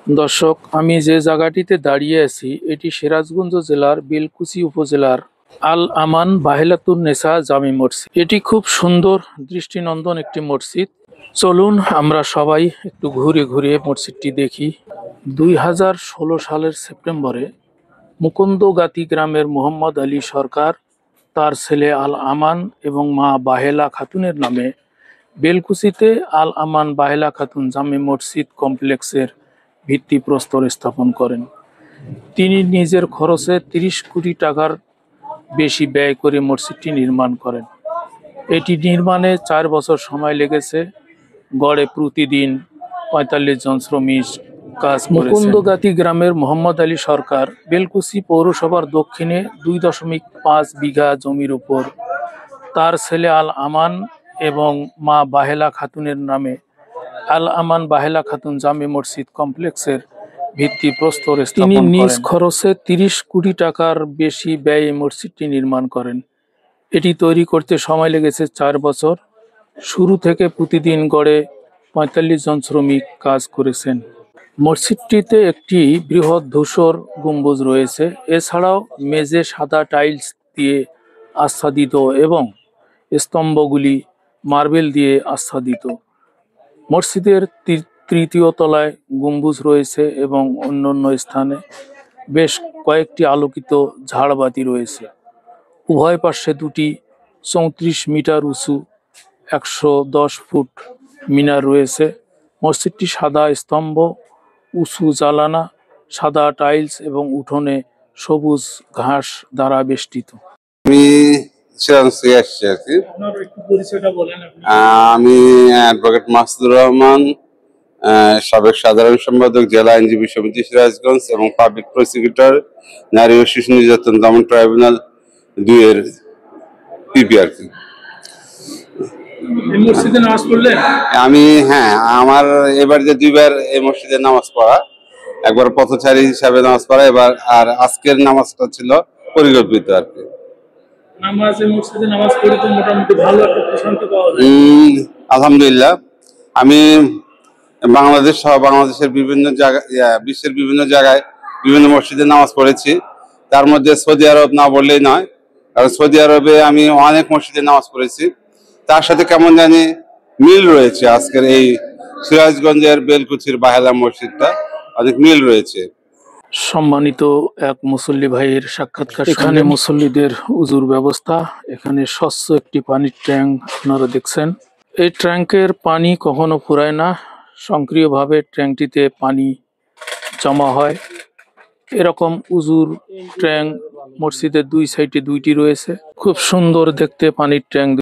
দর্শক, আমি যে জায়গাটিতে দাঁড়িয়ে আছি এটি সিরাজগঞ্জ জেলার বেলকুচি উপজেলার আল আমান বাহেলাতুন নেসা জামি মসজিদ। এটি খুব সুন্দর দৃষ্টিনন্দন একটি মসজিদ। চলুন আমরা সবাই একটু ঘুরে ঘুরে মসজিদটি দেখি। 2016 সালের সেপ্টেম্বরে মুকুন্দগাতি গ্রামের মোহাম্মদ আলী সরকার তার ছেলে আল আমান এবং মা বাহেলা খাতুনের নামে বেলকুচিতে আল আমান বাহেলা খাতুন জামে মসজিদ কমপ্লেক্সের ভিত্তিপ্রস্তর স্থাপন করেন। তিনি নিজের খরচে 30 কোটি টাকার বেশি ব্যয় করে মসজিদটি নির্মাণ করেন। এটি নির্মাণে 4 বছর সময় লেগেছে। গড়ে প্রতিদিন 45 জন শ্রমিক কাজ করেছেন। মুকুন্দগাতি গ্রামের মোহাম্মদ আলী সরকার বেলকুচি পৌরসভার দক্ষিণে 2.5 বিঘা জমির উপর তার ছেলে আল আমান এবং মা বাহেলা খাতুনের নামে আল আমান বাহেলা খাতুন জামে মসজিদ কমপ্লেক্সের ভিত্তিপ্রস্তর স্থাপন করেন। তিনি নিজ খরচে 30 কোটি টাকার বেশি ব্যয়ে মসজিদটি নির্মাণ করেন। এটি তৈরি করতে সময় লেগেছে 4 বছর। শুরু থেকে প্রতিদিন গড়ে 45 জন শ্রমিক কাজ করেছেন। মসজিদটিতে একটি বৃহৎ ধূসর গম্বুজ রয়েছে। এছাড়াও মেঝে সাদা টাইলস দিয়ে আচ্ছাদিত এবং স্তম্ভগুলি মার্বেল দিয়ে আচ্ছাদিত। মসজিদের তৃতীয় তলায় গম্বুজ রয়েছে এবং অন্যান্য স্থানে বেশ কয়েকটি আলোকিত ঝাড়বাতি রয়েছে। উভয় পাশে দুটি 34 মিটার উঁচু 110 ফুট মিনার রয়েছে। মসজিদটি সাদা স্তম্ভ, উঁচু জানালা, সাদা টাইলস এবং উঠোনে সবুজ ঘাস দ্বারা বেষ্টিত। আমি আসছি আর কি। আমি অ্যাডভোকেট মাসুদুর রহমান, সাবেক সাধারণ সম্পাদক, জেলা আইনজীবী সমিতি সিরাজগঞ্জ এবং পাবলিক প্রসিকিউটর, নারী ও শিশু নির্যাতন দমন ট্রাইব্যুনাল 2 এর পিপি আর কি। আমি আমার এবার যে 2বার এই মসজিদে নামাজ পড়া, একবার পথচারী হিসাবে নামাজ পড়া, এবার আর আজকের নামাজটা ছিল পরিকল্পিত আর কি। আলহামদুলিল্লাহ, আমি বাংলাদেশ সহ বাংলাদেশের বিভিন্ন জায়গায়, বিশ্বের বিভিন্ন জায়গায় বিভিন্ন মসজিদে নামাজ পড়েছি। তার মধ্যে সৌদি আরব না বললেই নয়, কারণ সৌদি আরবে আমি অনেক মসজিদে নামাজ পড়েছি। তার সাথে কেমন জানি মিল রয়েছে। আজকের এই সিরাজগঞ্জের বেলকুচির বাহেলা মসজিদটা অনেক মিল রয়েছে। সম্মানিত এক মুসল্লি ভাইয়ের সাক্ষাৎকার। এখানে মুসল্লিদের উজুর ব্যবস্থা, এখানে স্বচ্ছ একটি পানির ট্যাঙ্ক আপনারা দেখছেন। এই ট্যাঙ্কের পানি কখনো ফুরায় না, সক্রিয়ভাবে ট্যাঙ্কটিতে পানি জমা হয়। এরকম উজুর ট্যাঙ্ক মসজিদের 2 সাইডে 2টি রয়েছে। খুব সুন্দর দেখতে পানির ট্যাঙ্ক।